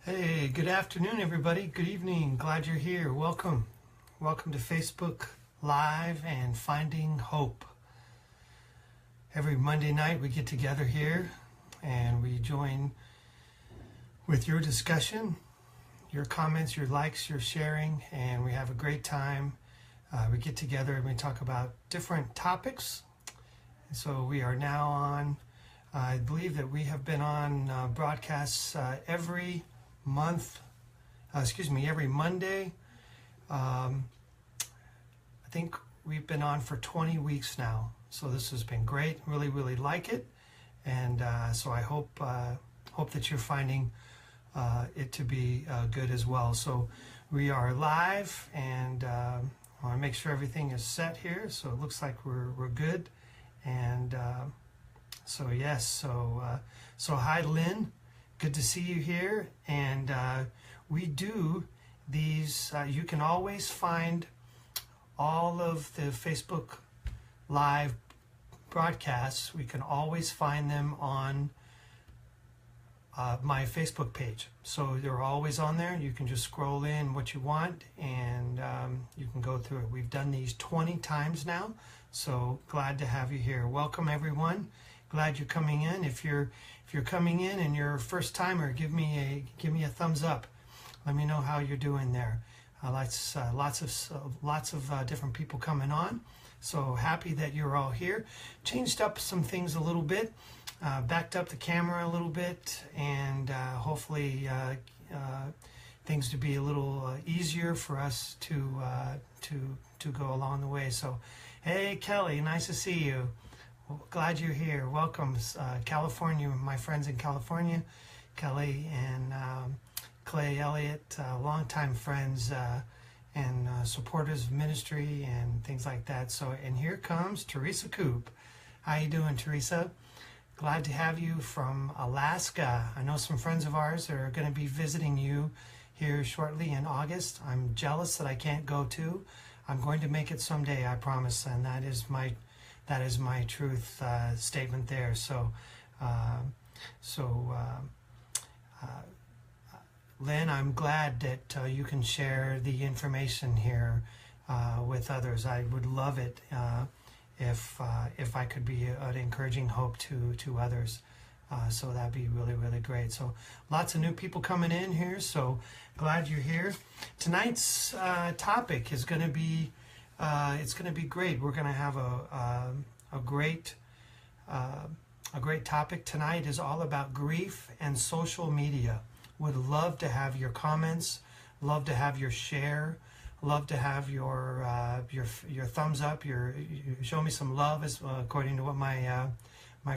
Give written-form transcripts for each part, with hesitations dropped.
Hey, good afternoon, everybody. Good evening. Glad you're here. Welcome. Welcome to Facebook Live and Finding Hope. Every Monday night we get together here and we join with your discussion, your comments, your likes, your sharing, and we have a great time. We get together and we talk about different topics. So we are now on, I believe that we have been on broadcasts every every Monday. I think we've been on for 20 weeks now. So this has been great. Really, really like it. And so I hope that you're finding it to be good as well. So we are live, and I want to make sure everything is set here. So it looks like we're good. And so yes, so hi, Lynn. Good to see you here. And we do these, you can always find all of the Facebook Live broadcasts. We can always find them on my Facebook page. So they're always on there. You can just scroll in what you want, and you can go through it. We've done these 20 times now. So glad to have you here. Welcome, everyone. Glad you're coming in. If you're coming in and you're a first timer, give me a thumbs up. Let me know how you're doing there. Lots of different people coming on. So happy that you're all here. Changed up some things a little bit, backed up the camera a little bit, and hopefully things to be a little easier for us to go along the way. So, hey Kelly, nice to see you. Glad you're here. Welcome, California, my friends in California, Kelly and Clay Elliott, longtime friends and supporters of ministry and things like that. So, and here comes Teresa Coop. How you doing, Teresa? Glad to have you from Alaska. I know some friends of ours are going to be visiting you here shortly in August. I'm jealous that I can't go to. I'm going to make it someday, I promise, and that is my truth statement there. So, Lynn, I'm glad that you can share the information here with others. I would love it if I could be an encouraging hope to others. So that'd be really, really great. So lots of new people coming in here. So glad you're here. Tonight's topic is going to be it's going to be great. We're going to have a great topic tonight. Is all about grief and social media. Would love to have your comments, love to have your share, love to have your thumbs up, you show me some love, as according to what my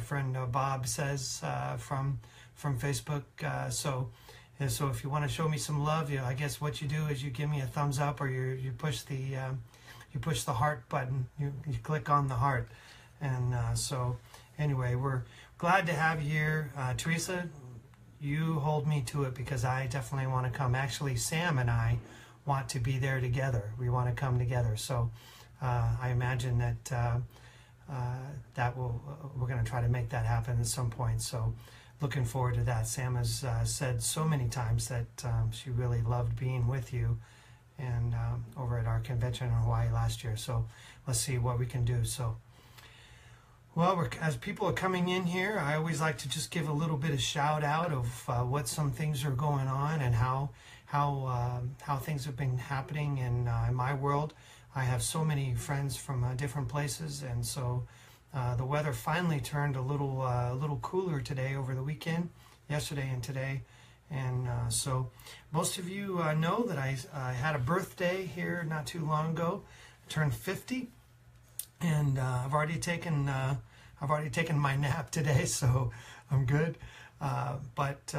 friend Bob says from Facebook. So if you want to show me some love, I guess what you do is you give me a thumbs up, or you push the heart button, you click on the heart. And so anyway, we're glad to have you here. Teresa, you hold me to it, because I definitely want to come. Actually, Sam and I want to be there together. We want to come together. So I imagine that we're going to try to make that happen at some point. So looking forward to that. Sam has said so many times that she really loved being with you and over at our convention in Hawaii last year. So let's see what we can do. So, well, as people are coming in here, I always like to just give a little bit of shout out of what some things are going on and how things have been happening in my world. I have so many friends from different places, and so the weather finally turned a little cooler today over the weekend, yesterday and today. And so most of you know that I had a birthday here not too long ago. I turned 50, and I've already taken my nap today, so I'm good. But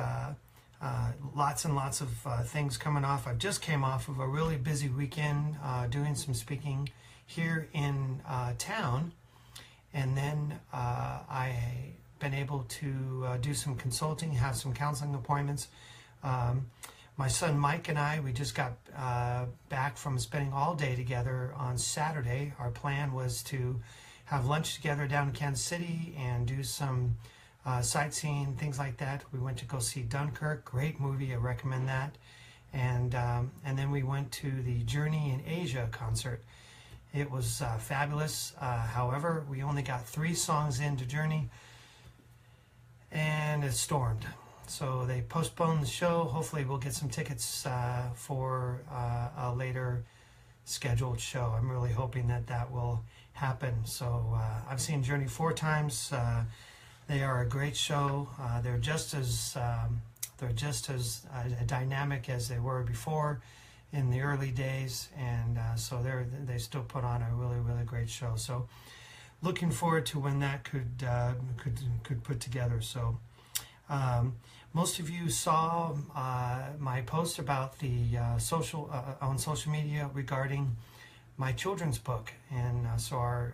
lots and lots of things coming off. I just came off of a really busy weekend doing some speaking here in town, and then I been able to do some consulting, have some counseling appointments. My son Mike and I, we just got back from spending all day together on Saturday. Our plan was to have lunch together down in Kansas City and do some sightseeing, things like that. We went to go see Dunkirk, great movie, I recommend that. And then we went to the Journey in Asia concert. It was fabulous. However, we only got 3 songs into Journey, and it stormed. So they postponed the show. Hopefully we'll get some tickets for a later scheduled show. I'm really hoping that that will happen. So I've seen Journey 4 times. They are a great show. They're just as dynamic as they were before in the early days, and so they still put on a really, really great show. So looking forward to when that could put together. So most of you saw my post about the on social media regarding my children's book, and so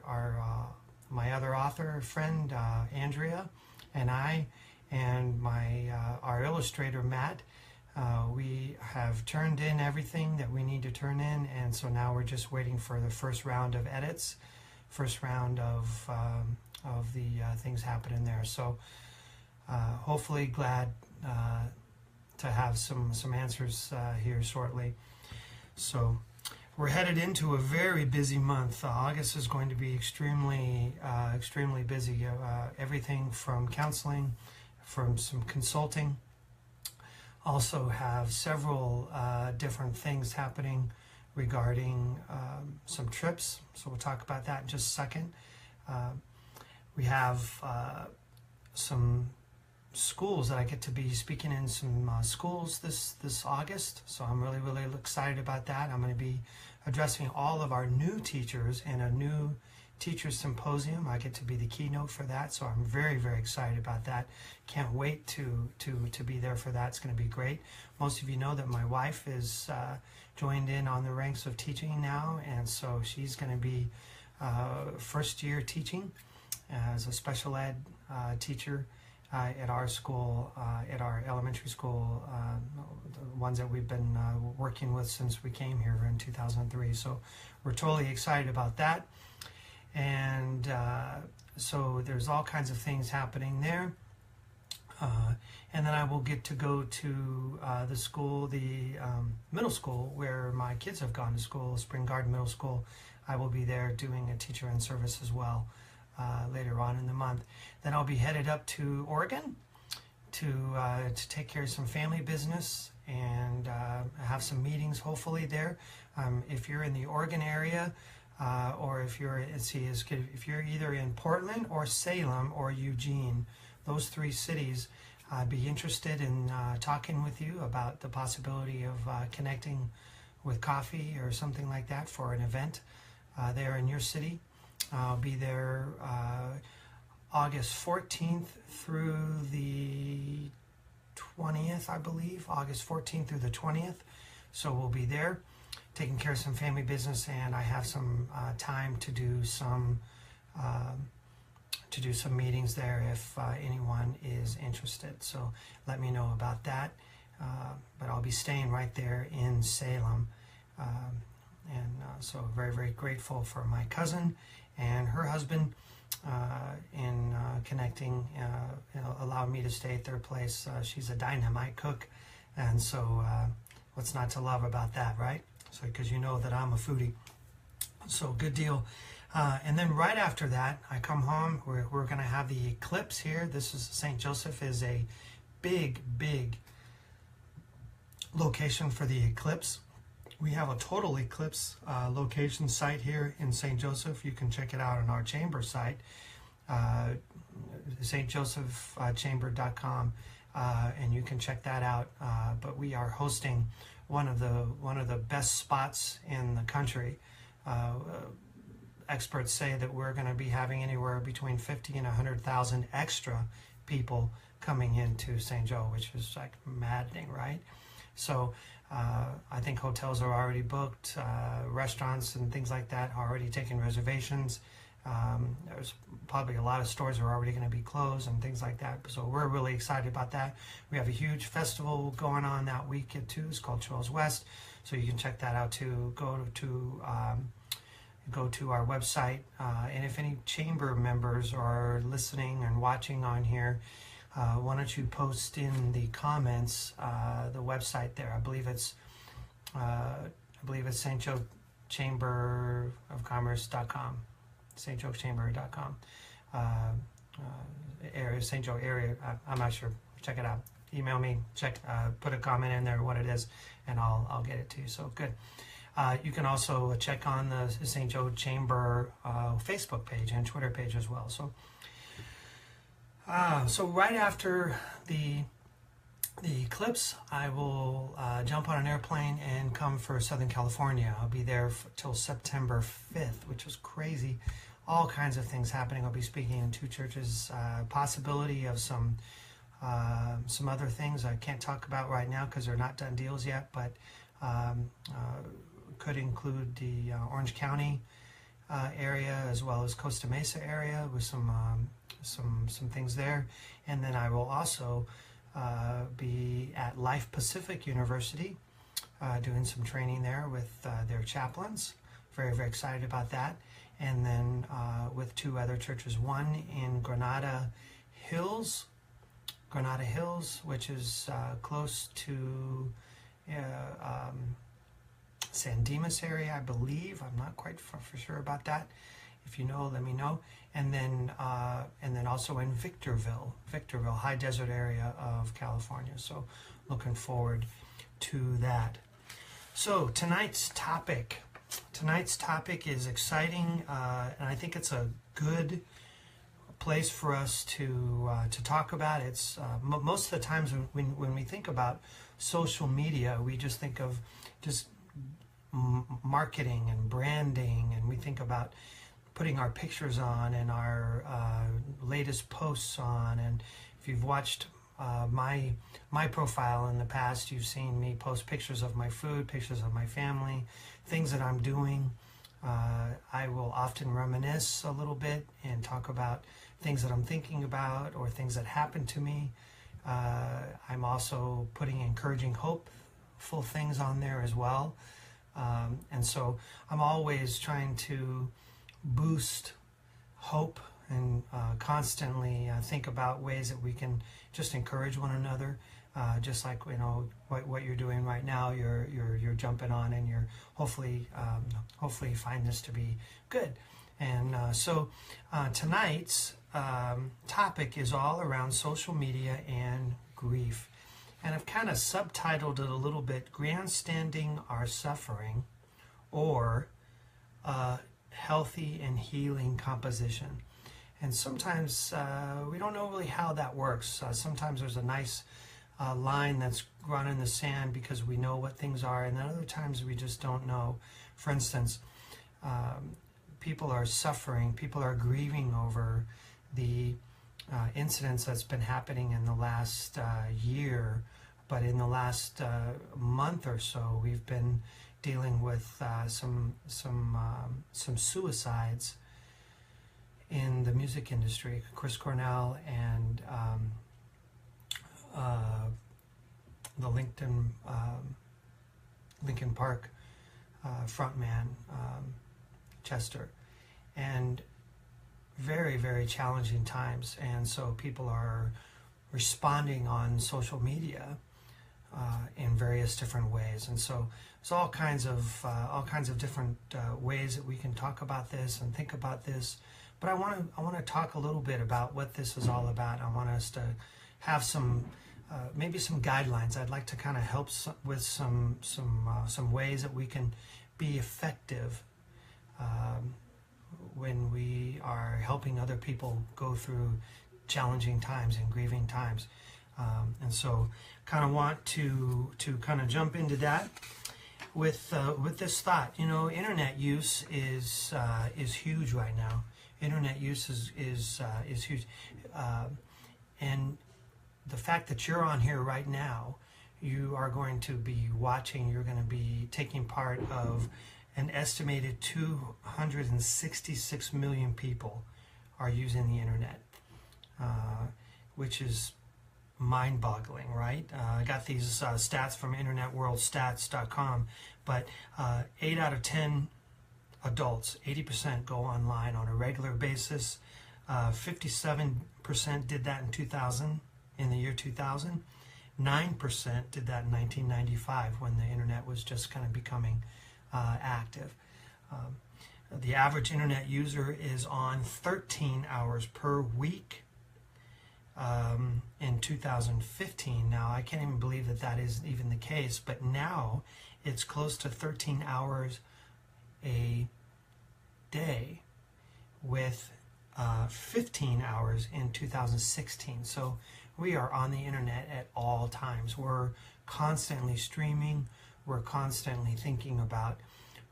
my other author friend Andrea and I and our illustrator Matt, we have turned in everything that we need to turn in, and so now we're just waiting for the first round of edits, first round of the things happening there. So hopefully glad to have some answers here shortly. So we're headed into a very busy month. August is going to be extremely busy. Everything from counseling, from some consulting. Also have several different things happening regarding some trips. So we'll talk about that in just a second. We have some schools that I get to be speaking in some schools this August, so I'm really excited about that. I'm going to be addressing all of our new teachers in a new teachers symposium. I get to be the keynote for that, so I'm very excited about that. Can't wait to be there for that. It's going to be great. Most of you know that my wife is joined in on the ranks of teaching now, and so she's going to be first year teaching as a special ed teacher at our school, at our elementary school, the ones that we've been working with since we came here in 2003. So we're totally excited about that. And so there's all kinds of things happening there. And then I will get to go to the school, the middle school, where my kids have gone to school, Spring Garden Middle School. I will be there doing a teacher in service as well. Later on in the month. Then I'll be headed up to Oregon to take care of some family business and have some meetings hopefully there. If you're in the Oregon area, or if you're either in Portland or Salem or Eugene, those 3 cities, I'd be interested in talking with you about the possibility of connecting with coffee or something like that for an event there in your city. I'll be there August 14th through the 20th, I believe. August 14th through the 20th. So we'll be there taking care of some family business, and I have some time to do some meetings there if anyone is interested. So let me know about that. But I'll be staying right there in Salem. So very grateful for my cousin and her husband in connecting, allowed me to stay at their place. She's a dynamite cook, and so what's not to love about that, right? So because you know that I'm a foodie, so good deal. And then right after that, I come home. We're going to have the eclipse here. This is St. Joseph is a big location for the eclipse. We have a total eclipse location site here in St. Joseph. You can check it out on our chamber site, stjosephchamber.com, and you can check that out. But we are hosting one of the best spots in the country. Experts say that we're going to be having anywhere between 50 and 100,000 extra people coming into St. Joe, which is like maddening, right? So I think hotels are already booked, restaurants and things like that are already taking reservations. There's probably a lot of stores are already going to be closed and things like that. So we're really excited about that. We have a huge festival going on that week too. It's called Trails West. So you can check that out too. Go to our website. And if any chamber members are listening and watching on here, why don't you post in the comments the website there? I believe it's St. Joe Chamber of Commerce.com, stjoechamber.com. Area, St. Joe area. I'm not sure. Check it out. Email me. Put a comment in there what it is, and I'll get it to you. So good. You can also check on the St. Joe Chamber Facebook page and Twitter page as well. So right after the eclipse, I will jump on an airplane and come for Southern California. I'll be there till September 5th, which is crazy. All kinds of things happening. I'll be speaking in 2 churches. Possibility of some other things I can't talk about right now because they're not done deals yet, but could include the Orange County area as well as Costa Mesa area with some things there. And then I will also be at Life Pacific University doing some training there with their chaplains. Very, very excited about that. And then with 2 other churches, one in Granada Hills, which is close to San Dimas area, I believe. I'm not quite for sure about that. If you know, let me know. And then also in Victorville, high desert area of California. So looking forward to that. So tonight's topic is exciting, and I think it's a good place for us to talk about. It's most of the times when we think about social media, we just think of just marketing and branding, and we think about putting our pictures on and our latest posts on. And if you've watched my profile in the past, you've seen me post pictures of my food, pictures of my family, things that I'm doing. I will often reminisce a little bit and talk about things that I'm thinking about or things that happened to me. I'm also putting encouraging, hopeful things on there as well. And so I'm always trying to boost hope and constantly think about ways that we can just encourage one another. Just like what you're doing right now, you're jumping on, and you're hopefully find this to be good. And so tonight's topic is all around social media and grief, and I've kind of subtitled it a little bit: "Grandstanding Our Suffering," or "Healthy and Healing Composition." And sometimes we don't know really how that works. Sometimes there's a nice line that's run in the sand because we know what things are, and then other times we just don't know. For instance, people are suffering, people are grieving over the incidents that's been happening in the last year, but in the last month or so, we've been dealing with some suicides in the music industry. Chris Cornell and the Linkin Park frontman Chester, and very, very challenging times. And so people are responding on social media in various different ways. And so there's all kinds of different ways that we can talk about this and think about this. But I want to talk a little bit about what this is all about. I want us to have some maybe some guidelines. I'd like to kind of help with some ways that we can be effective when we are helping other people go through challenging times and grieving times. And so kind of want to kind of jump into that with this thought. Internet use is huge right now. Internet use is huge, and the fact that you're on here right now, you are going to be watching, you're going to be taking part of an estimated 266 million people are using the internet, which is mind-boggling, right? I got these stats from internetworldstats.com, but 8 out of 10 adults, 80%, go online on a regular basis. 57% did that in 2000. in the year 2000. 9% did that in 1995 when the internet was just kind of becoming active. The average internet user is on 13 hours per week in 2015. Now, I can't even believe that that is even the case, but now it's close to 13 hours a day, with 15 hours in 2016. So we are on the internet at all times. We're constantly streaming. We're constantly thinking about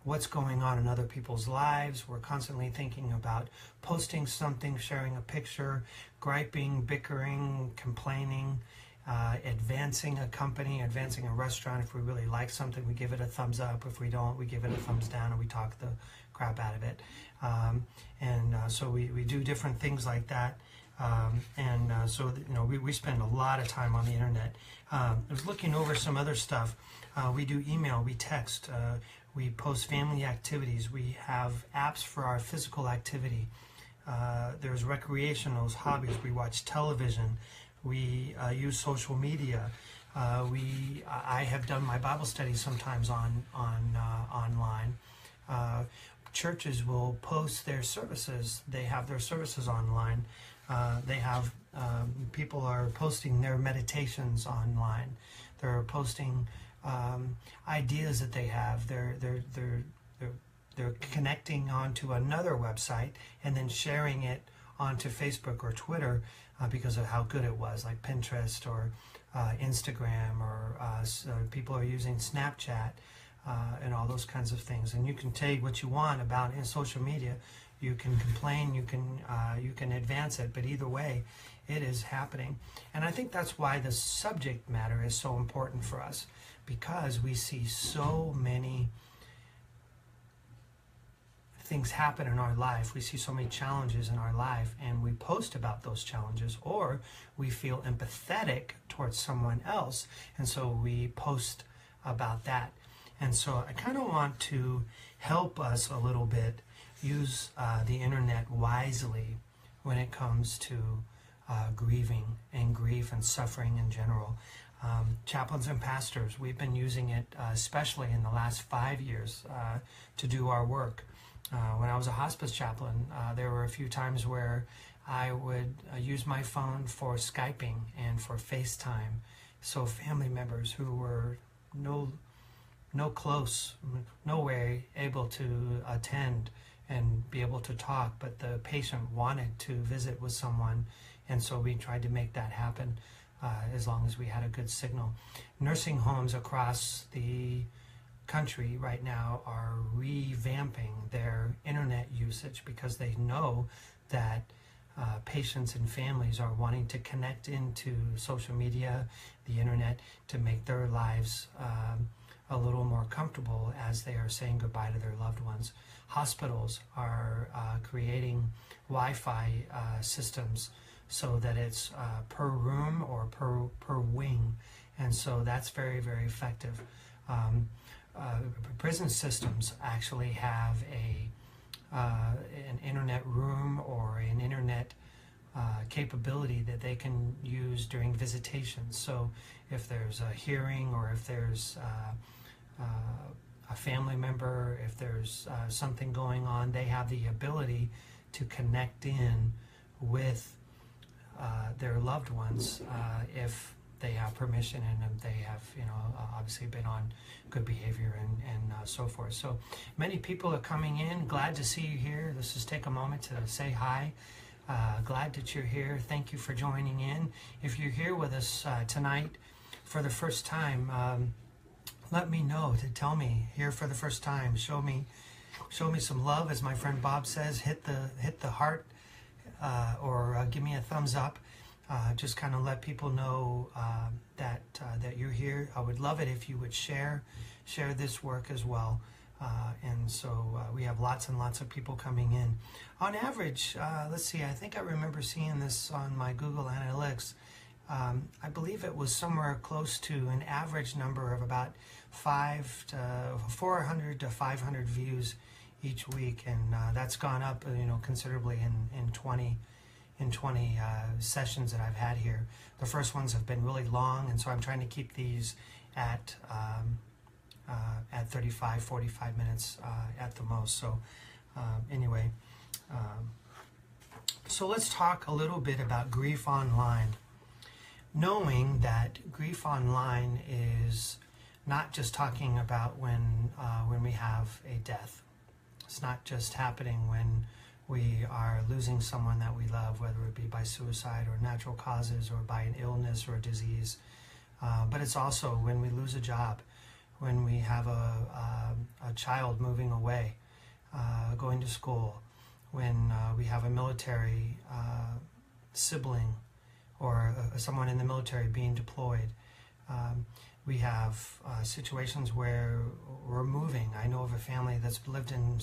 what's going on in other people's lives. We're constantly thinking about posting something, sharing a picture, griping, bickering, complaining, advancing a company, advancing a restaurant. If we really like something, we give it a thumbs up. If we don't, we give it a thumbs down, and we talk the crap out of it. So we do different things like that. So we spend a lot of time on the internet. I was looking over some other stuff. We do email, we text, we post family activities, we have apps for our physical activity. There's recreationals, hobbies, we watch television, we use social media. I have done my Bible studies sometimes online. Churches will post their services. They have their services online. People are posting their meditations online. They're posting ideas that they have. They're connecting onto another website and then sharing it onto Facebook or Twitter because of how good it was, like Pinterest or Instagram, or people are using Snapchat. And all those kinds of things. And you can take what you want about in social media. You can complain, you can advance it, but either way, it is happening. And I think that's why the subject matter is so important for us, because we see so many things happen in our life. We see so many challenges in our life, and we post about those challenges, or we feel empathetic towards someone else, and so we post about that. And so I kind of want to help us a little bit use the internet wisely when it comes to grieving and grief and suffering in general. Chaplains and pastors, we've been using it especially in the last 5 years to do our work. When I was a hospice chaplain, there were a few times where I would use my phone for Skyping and for FaceTime. So family members who were nowhere able to attend and be able to talk, but the patient wanted to visit with someone, and so we tried to make that happen as long as we had a good signal. Nursing homes across the country right now are revamping their internet usage because they know that patients and families are wanting to connect into social media, the internet, to make their lives a little more comfortable as they are saying goodbye to their loved ones. Hospitals are creating Wi-Fi systems so that it's per room or per wing, and so that's very, very effective. Prison systems actually have an internet room or an internet capability that they can use during visitations. So if there's a hearing, or if there's a family member, if there's something going on, they have the ability to connect in with their loved ones if they have permission, and if they have, obviously been on good behavior and so forth. So many people are coming in. Glad to see you here. Let's just take a moment to say hi. Glad that you're here. Thank you for joining in. If you're here with us tonight for the first time, let me know, to tell me here for the first time. Show me some love, as my friend Bob says. Hit the heart, or give me a thumbs up. Just kind of let people know that you're here. I would love it if you would share this work as well. And so we have lots and lots of people coming in. On average, let's see, I think I remember seeing this on my Google Analytics. I believe it was somewhere close to an average number of about 400 to 500 views each week, and that's gone up, considerably in 20 sessions that I've had here. The first ones have been really long, and so I'm trying to keep these at 35, 45 minutes at the most. So anyway, so let's talk a little bit about grief online. Knowing that grief online is not just talking about when we have a death. It's not just happening when we are losing someone that we love, whether it be by suicide or natural causes or by an illness or a disease. But it's also when we lose a job, when we have a child moving away, going to school, when we have a military sibling or someone in the military being deployed. We have situations where we're moving. I know of a family that's lived in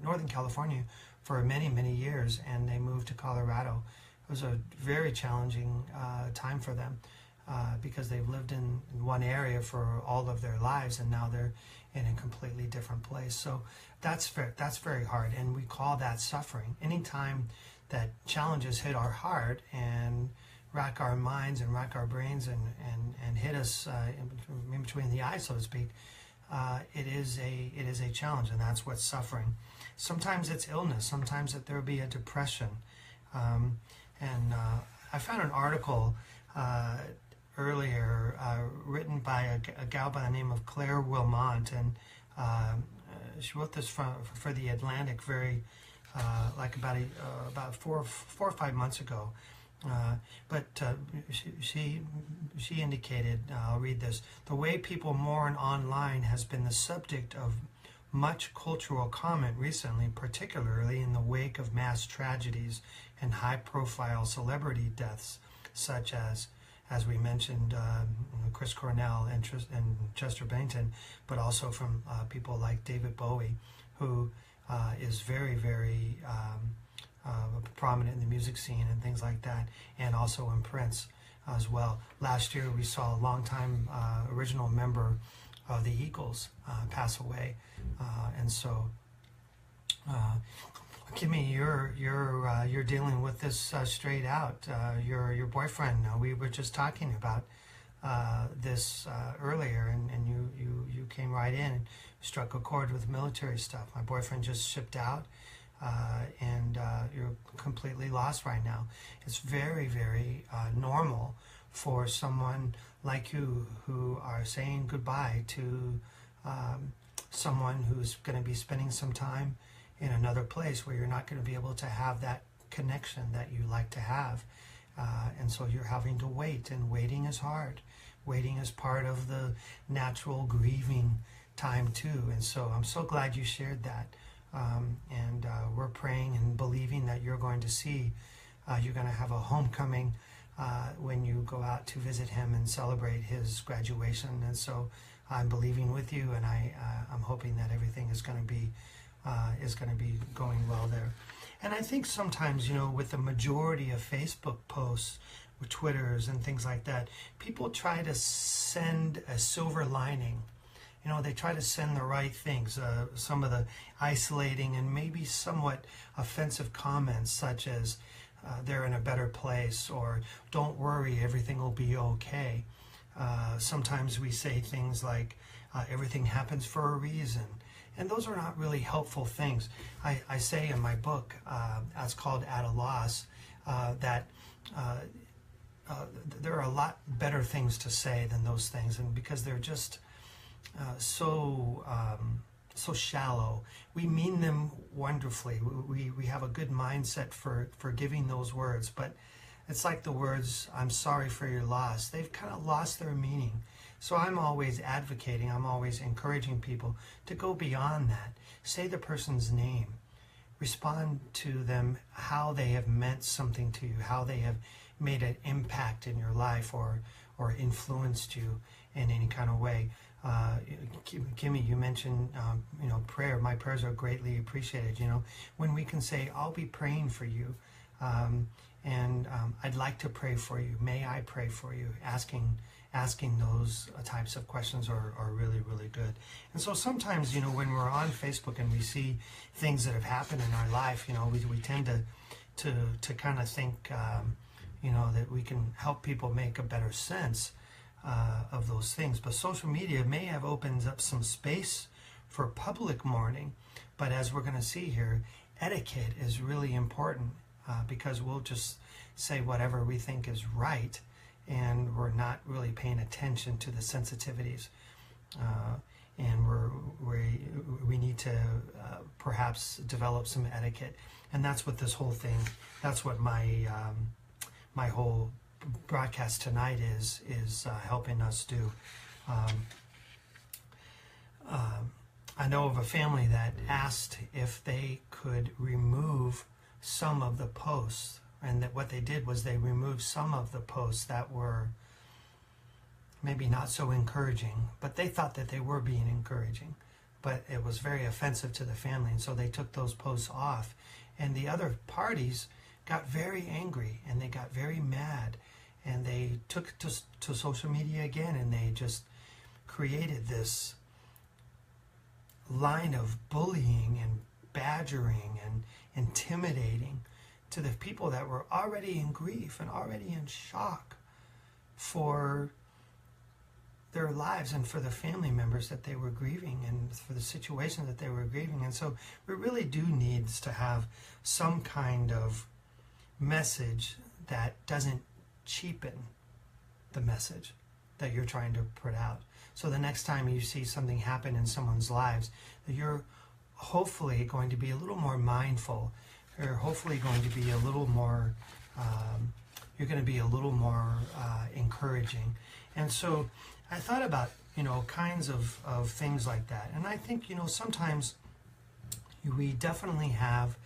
Northern California for many, many years, and they moved to Colorado. It was a very challenging time for them because they've lived in one area for all of their lives, and now they're in a completely different place. So that's very hard, and we call that suffering. Anytime that challenges hit our heart and rack our minds and rack our brains and hit us in between the eyes, so to speak, it is a challenge, and that's what's suffering. Sometimes it's illness. Sometimes there will be a depression. I found an article earlier written by a gal by the name of Claire Wilmont, and she wrote this for the Atlantic about 4 or 5 months ago. But she indicated, I'll read this: the way people mourn online has been the subject of much cultural comment recently, particularly in the wake of mass tragedies and high-profile celebrity deaths, such as we mentioned, Chris Cornell and Chester Bennington, but also from people like David Bowie, who is very, very prominent in the music scene and things like that, and also in Prince as well. Last year we saw a longtime original member of the Eagles pass away, and so Kimmy, you're dealing with this straight out. Your boyfriend, we were just talking about this earlier, and you came right in and struck a chord with military stuff. My boyfriend just shipped out, and you're completely lost right now. It's very, very normal for someone like you who are saying goodbye to someone who's going to be spending some time in another place where you're not going to be able to have that connection that you like to have. And so you're having to wait, and waiting is hard. Waiting is part of the natural grieving time too. And so I'm so glad you shared that. And we're praying and believing that you're going to see, you're going to have a homecoming when you go out to visit him and celebrate his graduation. And so I'm believing with you, and I'm hoping that everything is going to be going well there. And I think sometimes, with the majority of Facebook posts, with Twitters and things like that, people try to send a silver lining. They try to send the right things, some of the isolating and maybe somewhat offensive comments, such as they're in a better place, or don't worry, everything will be okay. Sometimes we say things like, everything happens for a reason. And those are not really helpful things. I say in my book, it's called At a Loss, that there are a lot better things to say than those things, and because they're just so shallow. We mean them wonderfully. We have a good mindset for giving those words, but it's like the words, I'm sorry for your loss. They've kind of lost their meaning. So I'm always advocating, I'm always encouraging people to go beyond that. Say the person's name. Respond to them how they have meant something to you, how they have made an impact in your life or influenced you in any kind of way. Kimmy, you mentioned, prayer. My prayers are greatly appreciated. When we can say, I'll be praying for you, and I'd like to pray for you. May I pray for you? Asking those types of questions are really, really good. And so sometimes, when we're on Facebook and we see things that have happened in our life, we tend to to kind of think, that we can help people make a better sense of those things. But social media may have opened up some space for public mourning, but as we're going to see here, etiquette is really important because we'll just say whatever we think is right, and we're not really paying attention to the sensitivities. And we need to perhaps develop some etiquette, and that's what this whole thing. That's what my my whole broadcast tonight is helping us do. I know of a family that asked if they could remove some of the posts, and that what they did was they removed some of the posts that were maybe not so encouraging, but they thought that they were being encouraging, but it was very offensive to the family, and so they took those posts off. And the other parties got very angry, and they got very mad, and they took to social media again, and they just created this line of bullying and badgering and intimidating to the people that were already in grief and already in shock for their lives and for the family members that they were grieving and for the situation that they were grieving. And so we really do need to have some kind of message that doesn't cheapen the message that you're trying to put out. So the next time you see something happen in someone's lives, that you're hopefully going to be a little more mindful, or hopefully going to be a little more, you're going to be a little more encouraging. And so I thought about, kinds of things like that. And I think, sometimes we definitely have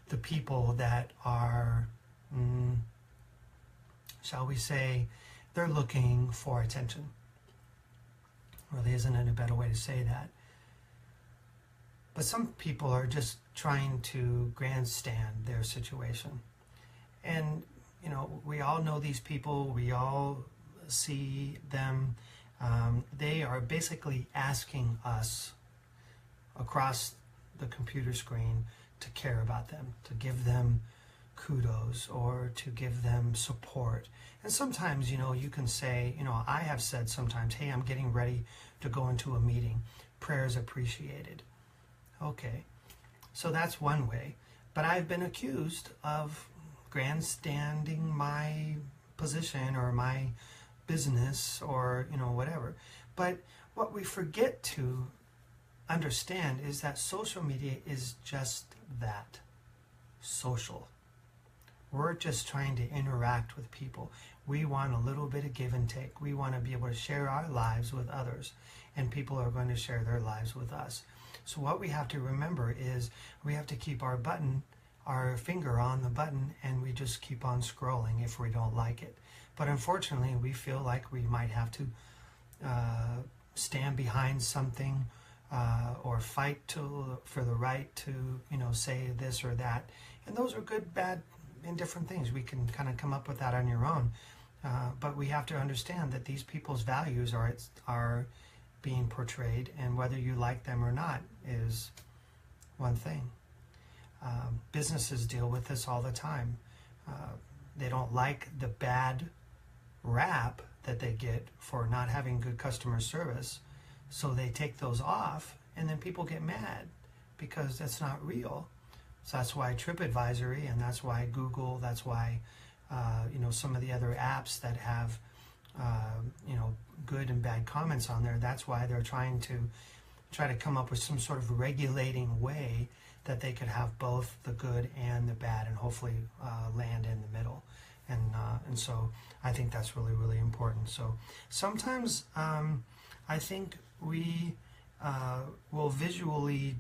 the people that are, shall we say, they're looking for attention. Really isn't a better way to say that. But some people are just trying to grandstand their situation. And, we all know these people, we all see them. They are basically asking us across the computer screen to care about them, to give them kudos or to give them support. And sometimes, you can say, I have said sometimes, hey, I'm getting ready to go into a meeting. Prayers appreciated. Okay, so that's one way. But I've been accused of grandstanding my position or my business or, whatever. But what we forget to understand is that social media is just that, social. We're just trying to interact with people. We want a little bit of give and take. We want to be able to share our lives with others, and people are going to share their lives with us. So what we have to remember is we have to keep our finger on the button, and we just keep on scrolling if we don't like it. But unfortunately, we feel like we might have to stand behind something or fight for the right to, say this or that. And those are good, bad, and different things. We can kind of come up with that on your own. But we have to understand that these people's values are being portrayed, and whether you like them or not is one thing. Businesses deal with this all the time. They don't like the bad rap that they get for not having good customer service, so they take those off, and then people get mad because that's not real. So that's why TripAdvisory, and that's why Google, that's why some of the other apps that have good and bad comments on there, that's why they're trying to come up with some sort of regulating way that they could have both the good and the bad, and hopefully land in the middle. And so I think that's really, really important. So sometimes I think we will visually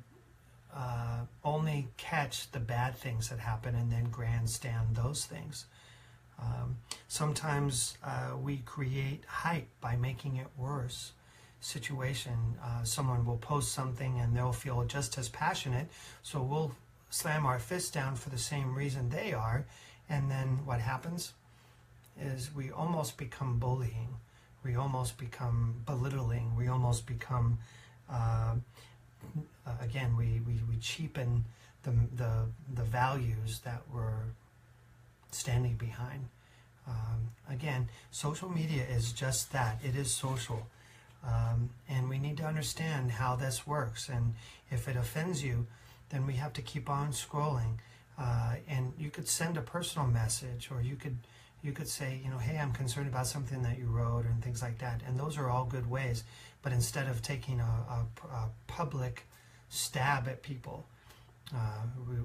only catch the bad things that happen and then grandstand those things. Sometimes we create hype by making it worse. Situation, someone will post something and they'll feel just as passionate, so we'll slam our fist down for the same reason they are, and then what happens is we almost become bullying, we almost become belittling, we almost become again, we cheapen the values that we're standing behind. Again, social media is just that. It is social. And we need to understand how this works. And if it offends you, then we have to keep on scrolling. And you could send a personal message, or you could say, hey, I'm concerned about something that you wrote, and things like that. And those are all good ways. But instead of taking a public stab at people,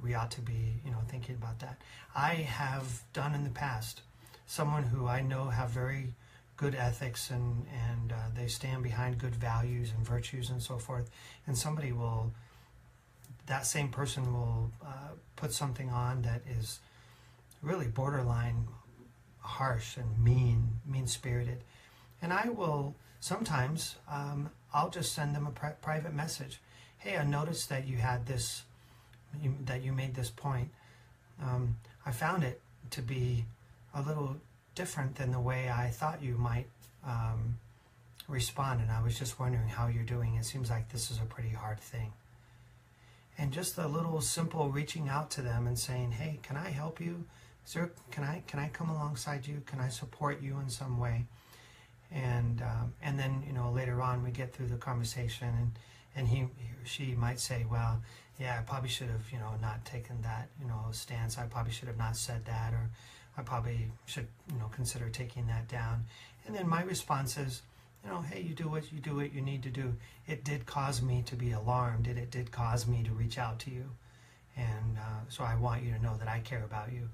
we ought to be, thinking about that. I have done in the past. Someone who I know have very good ethics, and they stand behind good values and virtues and so forth. And that same person will put something on that is really borderline harsh and mean-spirited. And I will sometimes, I'll just send them a private message. Hey, I noticed that you had this, that you made this point. I found it to be a little different than the way I thought you might respond, and I was just wondering how you're doing. It seems like this is a pretty hard thing. And just a little simple reaching out to them and saying, hey, can I help you? Can I come alongside you? Can I support you in some way? And then later on we get through the conversation, and she might say, well, yeah, I probably should have not taken that stance. I probably should have not said that, or I probably should consider taking that down. And then my response is, hey, you do what you need to do. It did cause me to be alarmed, and it did cause me to reach out to you, and so I want you to know that I care about you.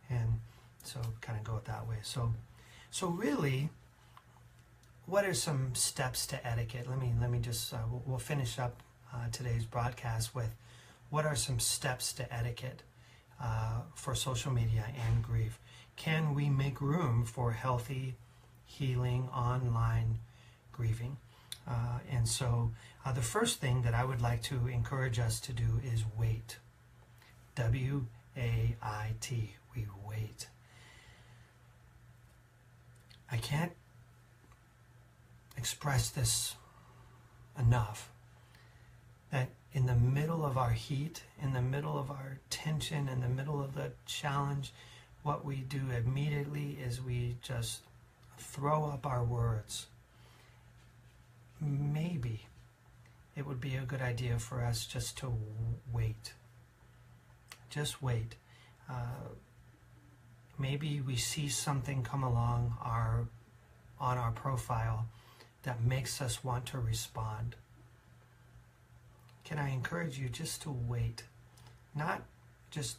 And so kind of go it that way. So really, what are some steps to etiquette? Let me just we'll finish up today's broadcast with what are some steps to etiquette for social media and grief. Can we make room for healthy, healing online grieving? And so the first thing that I would like to encourage us to do is wait. W-A-I-T. We wait. I can't express this enough, that in the middle of our heat, in the middle of our tension, in the middle of the challenge, what we do immediately is we just throw up our words. Maybe it would be a good idea for us just to wait. Just wait. Maybe we see something come along on our profile that makes us want to respond. Can I encourage you just to wait? Not just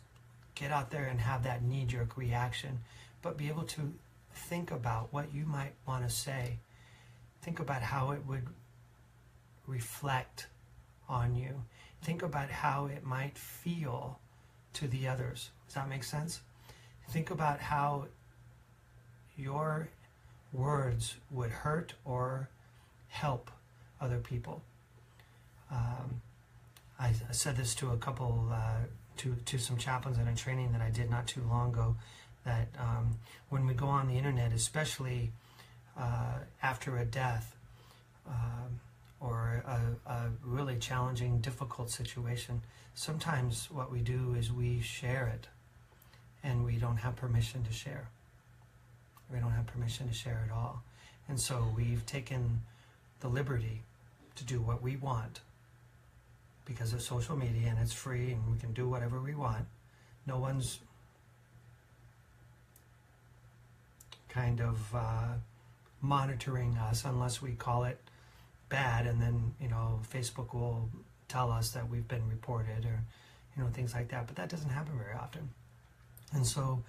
get out there and have that knee-jerk reaction, but be able to think about what you might want to say. Think about how it would reflect on you. Think about how it might feel to the others. Does that make sense? Think about how your words would hurt or help other people. I said this to a couple, to some chaplains in a training that I did not too long ago, that when we go on the internet, especially after a death or a really challenging, difficult situation, sometimes what we do is we share it, and we don't have permission to share. We don't have permission to share at all. And so we've taken the liberty to do what we want because of social media, and it's free, and we can do whatever we want. No one's kind of monitoring us unless we call it bad, and then Facebook will tell us that we've been reported, or things like that. But that doesn't happen very often. And so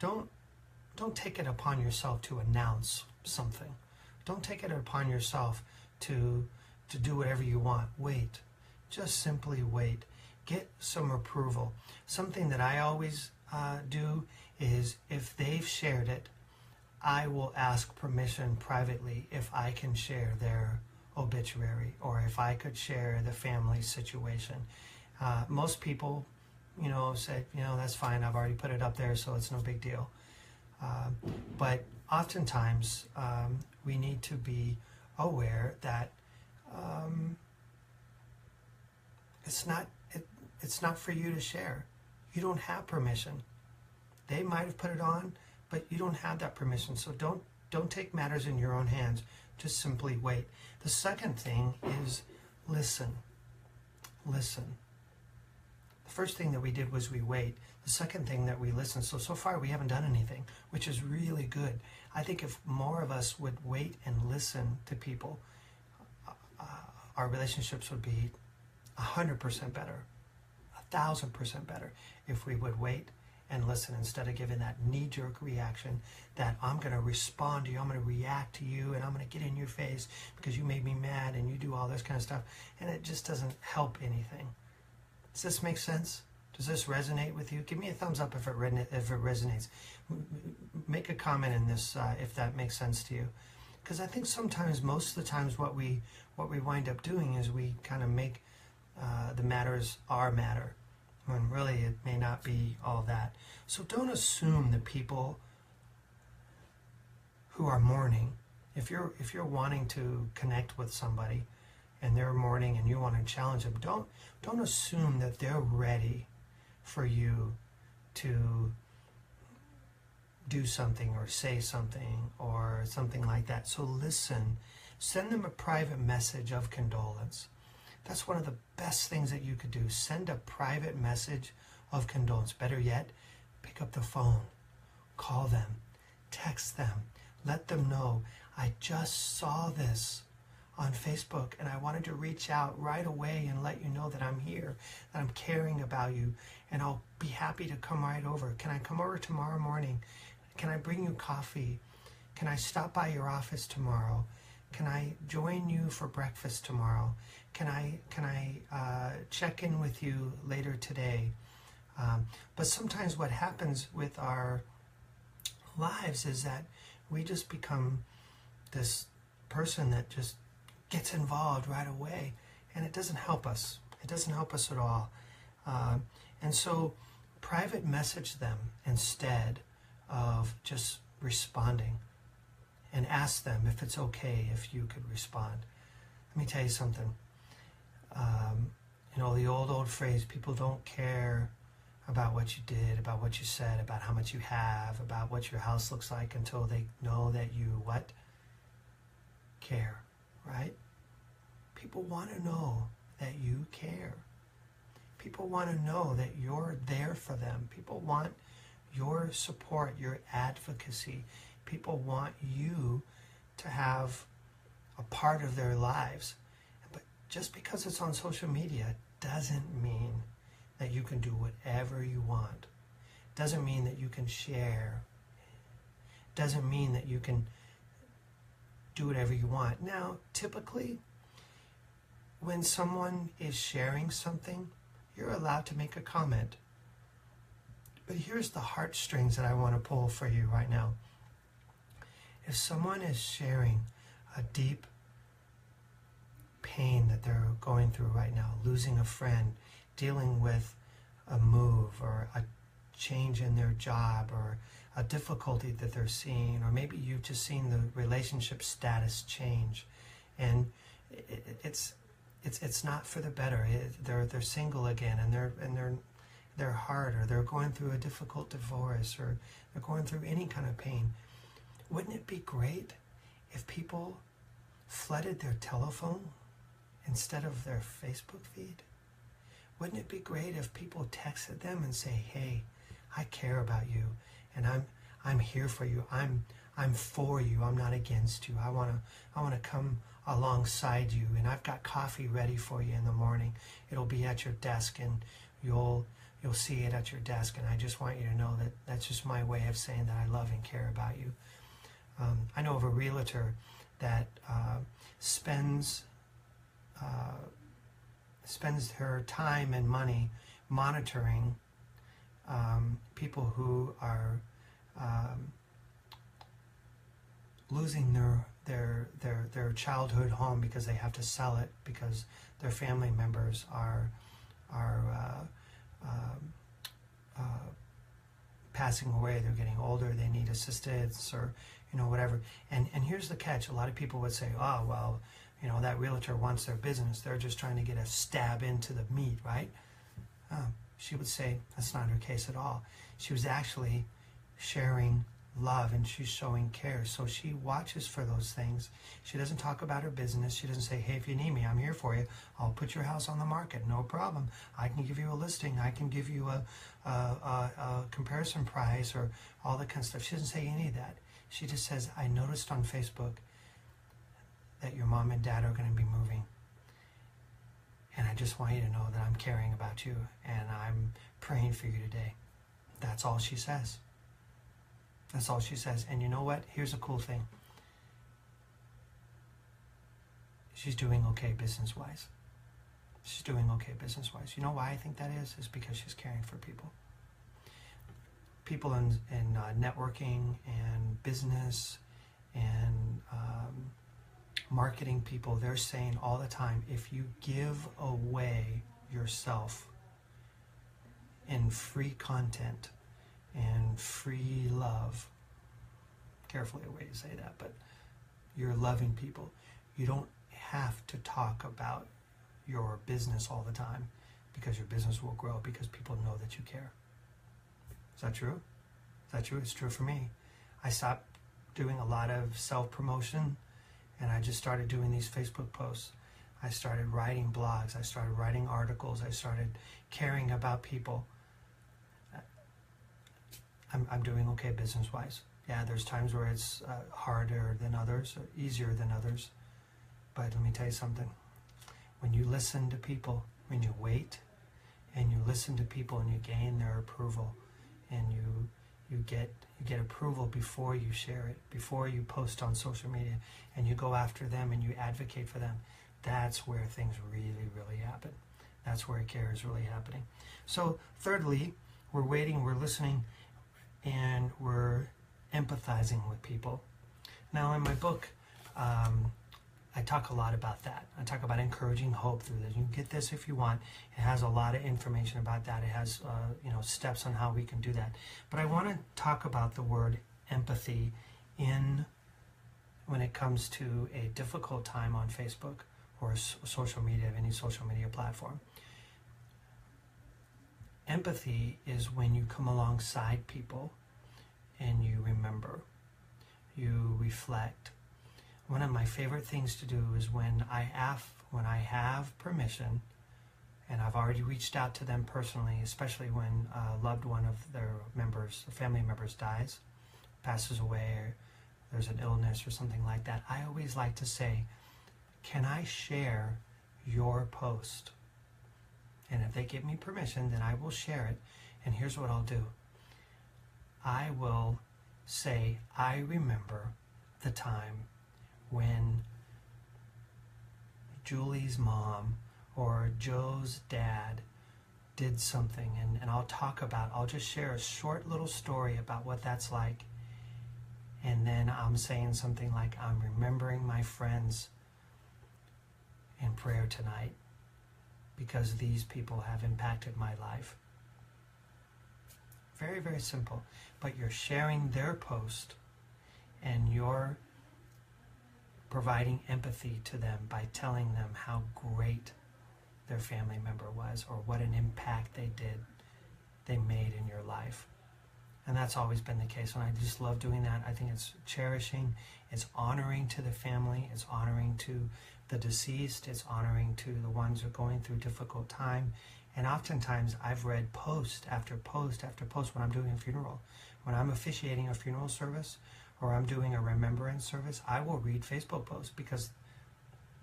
don't take it upon yourself to announce something. Don't take it upon yourself to do whatever you want. Wait. Just simply wait. Get some approval. Something that I always do is, if they've shared it, I will ask permission privately if I can share their obituary, or if I could share the family situation. Most people, say, that's fine, I've already put it up there, so it's no big deal. But oftentimes, we need to be aware that it's not for you to share. You don't have permission. They might have put it on, but you don't have that permission. So don't take matters in your own hands. Just simply wait. The second thing is listen. Listen. The first thing that we did was we wait. The second thing that we listen. So far we haven't done anything, which is really good. I think if more of us would wait and listen to people, our relationships would be 100% better, 1,000% better if we would wait and listen instead of giving that knee-jerk reaction that I'm going to respond to you, I'm going to react to you, and I'm going to get in your face because you made me mad and you do all this kind of stuff, and it just doesn't help anything. Does this make sense? Does this resonate with you? Give me a thumbs up if it resonates. Make a comment in this if that makes sense to you. Because I think sometimes, most of the times, what we wind up doing is we kind of make the matters our matter, when really it may not be all that. So don't assume that people who are mourning, if you're wanting to connect with somebody and they're mourning and you want to challenge them, don't assume that they're ready for you to do something or say something or something like that. So listen, send them a private message of condolence. That's one of the best things that you could do. Send a private message of condolence. Better yet, pick up the phone, call them, text them, let them know, I just saw this on Facebook and I wanted to reach out right away and let you know that I'm here, that I'm caring about you, and I'll be happy to come right over. Can I come over tomorrow morning? Can I bring you coffee? Can I stop by your office tomorrow? Can I join you for breakfast tomorrow? Can I check in with you later today? But sometimes what happens with our lives is that we just become this person that just gets involved right away, and it doesn't help us. It doesn't help us at all. And so private message them instead of just responding, and ask them if it's okay if you could respond. Let me tell you something. The old phrase, people don't care about what you did, about what you said, about how much you have, about what your house looks like until they know that you what? Care, right? People want to know that you care. People want to know that you're there for them. People want your support, your advocacy. People want you to have a part of their lives. But just because it's on social media doesn't mean that you can do whatever you want. Doesn't mean that you can share. Doesn't mean that you can do whatever you want. Now, typically, when someone is sharing something, you're allowed to make a comment. But here's the heartstrings that I want to pull for you right now. If someone is sharing a deep pain that they're going through right now, losing a friend, dealing with a move or a change in their job or a difficulty that they're seeing, or maybe you've just seen the relationship status change, and it's not for the better. They're single again, and they're hard, or they're going through a difficult divorce, or they're going through any kind of pain. Wouldn't it be great if people flooded their telephone instead of their Facebook feed? Wouldn't it be great if people texted them and say, hey, I care about you, and I'm here for you. I'm for you. I'm not against you. I wanna come alongside you, and I've got coffee ready for you in the morning. It'll be at your desk, and you'll see it at your desk, and I just want you to know that that's just my way of saying that I love and care about you. I know of a realtor that spends her time and money monitoring people who are losing their childhood home because they have to sell it because their family members are passing away. They're getting older. They need assistance, or whatever. And here's the catch. A lot of people would say, oh, well, that realtor wants their business. They're just trying to get a stab into the meat, right? She would say that's not her case at all. She was actually sharing love and she's showing care. So she watches for those things. She doesn't talk about her business. She doesn't say, hey, if you need me, I'm here for you. I'll put your house on the market. No problem. I can give you a listing. I can give you a comparison price or all that kind of stuff. She doesn't say any of that. She just says, I noticed on Facebook that your mom and dad are going to be moving. And I just want you to know that I'm caring about you and I'm praying for you today. That's all she says. That's all she says. And you know what? Here's a cool thing. She's doing okay business-wise. She's doing okay business-wise. You know why I think that is? It's because she's caring for people. People in networking and business and marketing people, they're saying all the time, if you give away yourself in free content and free love, carefully a way to say that, but you're loving people, you don't have to talk about your business all the time because your business will grow because people know that you care. Is that true? Is that true? It's true for me. I stopped doing a lot of self-promotion and I just started doing these Facebook posts. I started writing blogs. I started writing articles. I started caring about people. I'm doing okay business-wise. Yeah, there's times where it's harder than others, or easier than others. But let me tell you something. When you listen to people, when you wait, and you listen to people and you gain their approval, and you get approval before you share it, before you post on social media, and you go after them and you advocate for them, that's where things really, really happen. That's where care is really happening. So thirdly, we're waiting, we're listening, and we're empathizing with people. Now in my book, I talk a lot about that. I talk about encouraging hope through this. You can get this if you want. It has a lot of information about that. It has steps on how we can do that. But I want to talk about the word empathy when it comes to a difficult time on Facebook or social media, any social media platform. Empathy is when you come alongside people and you remember, you reflect. One of my favorite things to do is when I have permission, and I've already reached out to them personally, especially when a loved one of their members, family members dies, passes away, or there's an illness or something like that, I always like to say, can I share your post? And if they give me permission, then I will share it. And here's what I'll do. I will say, I remember the time when Julie's mom or Joe's dad did something, and I'll just share a short little story about what that's like, and then I'm saying something like, I'm remembering my friends in prayer tonight because these people have impacted my life. Very, very simple, but you're sharing their post and you're providing empathy to them by telling them how great their family member was or what an impact they made in your life. And that's always been the case, and I just love doing that. I think it's cherishing, it's honoring to the family, it's honoring to the deceased, it's honoring to the ones who are going through a difficult time. And oftentimes I've read post after post after post when I'm doing a funeral. When I'm officiating a funeral service, or I'm doing a remembrance service, I will read Facebook posts because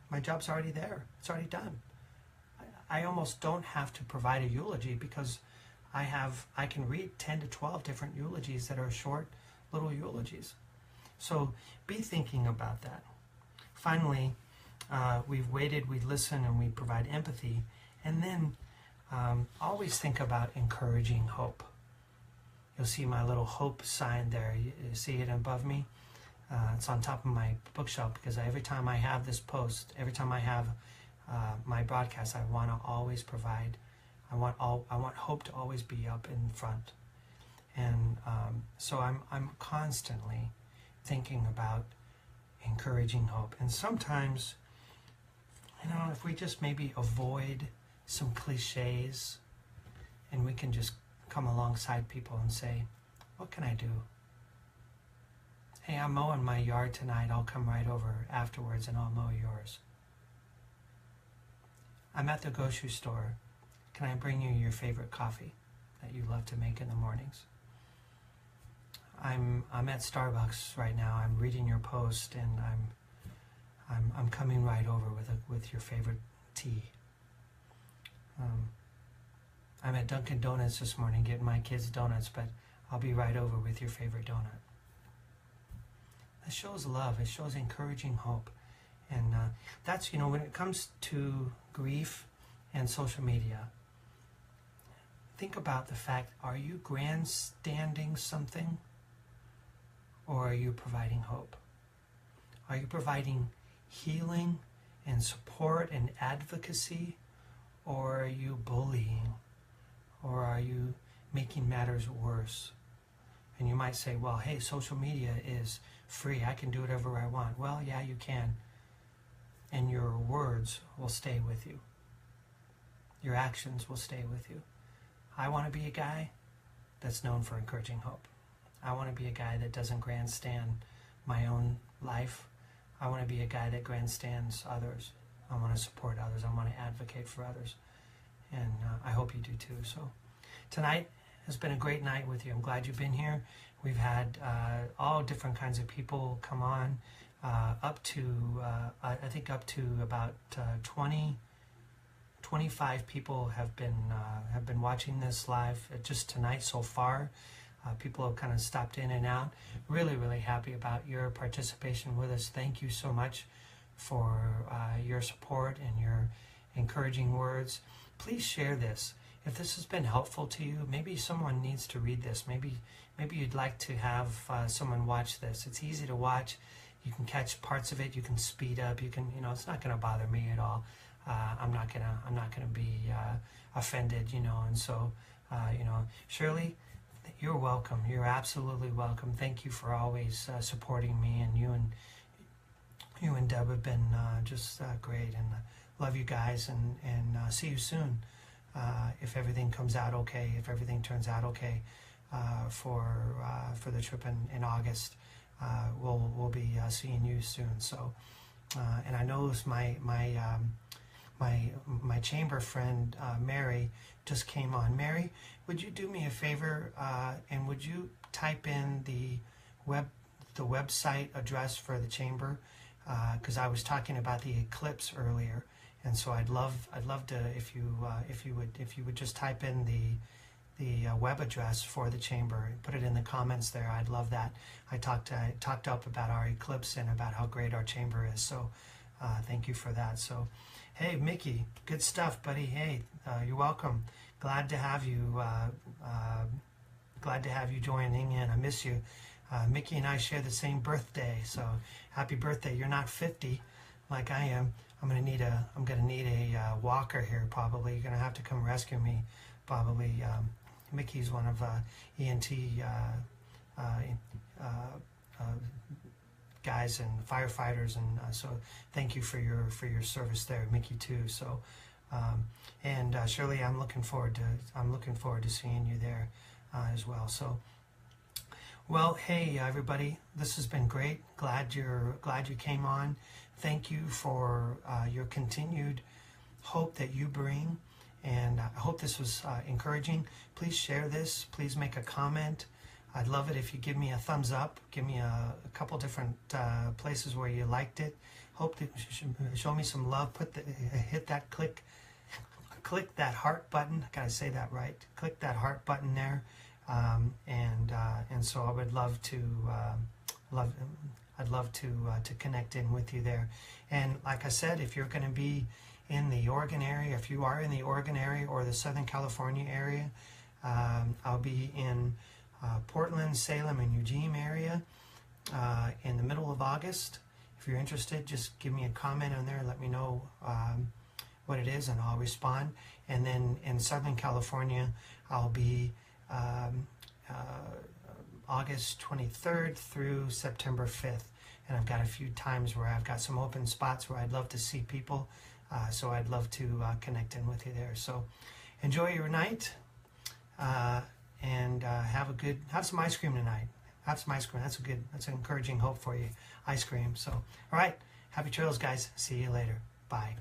my job's already there. It's already done. I almost don't have to provide a eulogy because I can read 10 to 12 different eulogies that are short little eulogies. So be thinking about that. Finally, we've waited, we listen, and we provide empathy. And then always think about encouraging hope. You'll see my little hope sign there. You see it above me? It's on top of my bookshelf because every time I have this post, every time I have my broadcast, I want to always provide. I want hope to always be up in front, and so I'm constantly thinking about encouraging hope. And sometimes, if we just maybe avoid some cliches, and we can just come alongside people and say, What can I do? Hey, I'm mowing my yard tonight. I'll come right over afterwards and I'll mow yours. I'm at the grocery store. Can I bring you your favorite coffee that you love to make in the mornings? I'm at Starbucks right now. I'm reading your post, and I'm coming right over with your favorite tea. I'm at Dunkin' Donuts this morning getting my kids donuts, but I'll be right over with your favorite donut. It shows love. It shows encouraging hope. And that's, when it comes to grief and social media, think about the fact, are you grandstanding something, or are you providing hope? Are you providing healing and support and advocacy, or are you bullying, or are you making matters worse? And you might say, well, hey, social media is free. I can do whatever I want. Well, yeah, you can. And your words will stay with you. Your actions will stay with you. I want to be a guy that's known for encouraging hope. I want to be a guy that doesn't grandstand my own life. I want to be a guy that grandstands others. I want to support others. I want to advocate for others. And I hope you do too. So tonight has been a great night with you. I'm glad you've been here. We've had all different kinds of people come on, up to about 25 people have been watching this live just tonight so far. People have kind of stopped in and out. Really, really happy about your participation with us. Thank you so much for your support and your encouraging words. Please share this. If this has been helpful to you, maybe someone needs to read this. Maybe you'd like to have someone watch this. It's easy to watch. You can catch parts of it. You can speed up. You can, it's not going to bother me at all. I'm not gonna be offended, and so, Shirley, you're welcome. You're absolutely welcome. Thank you for always supporting me, and you and Deb have been just great, and love you guys, and see you soon. If everything comes out okay, if everything turns out okay for the trip in August, we'll be seeing you soon. So, and I know my chamber friend Mary just came on. Mary, would you do me a favor and would you type in the website address for the chamber, because I was talking about the eclipse earlier, and so I'd love to if you would just type in the web address for the chamber and put it in the comments there. I'd love that. I talked up about our eclipse and about how great our chamber is. So thank you for that. So, hey, Mickey, good stuff, buddy. Hey, you're welcome. Glad to have you. Glad to have you joining in. I miss you. Mickey and I share the same birthday, so happy birthday. You're not 50 like I am. I'm gonna need a walker here probably. You're gonna have to come rescue me probably. Mickey's one of ENT guys and firefighters, and so thank you for your service there, Mickey, too. So and Shirley, I'm looking forward to seeing you there as well. So, well, hey everybody, this has been great. Glad you came on. Thank you for your continued hope that you bring, and I hope this was encouraging. Please share this. Please make a comment. I'd love it if you give me a thumbs up. Give me a couple different places where you liked it. Hope that show me some love. Hit that click that heart button. I gotta say that right. Click that heart button there, and so I would love to I'd love to connect in with you there. And like I said, if you're going to be in the Oregon area, if you are in the Oregon area or the Southern California area, I'll be in Portland, Salem, and Eugene area in the middle of August. If you're interested, just give me a comment on there and let me know what it is, and I'll respond. And then in Southern California, I'll be August 23rd through September 5th. And I've got a few times where I've got some open spots where I'd love to see people. So I'd love to connect in with you there. So enjoy your night. and have some ice cream tonight. Have some ice cream. That's an encouraging hope for you. Ice cream. So, all right. Happy trails, guys. See you later. Bye.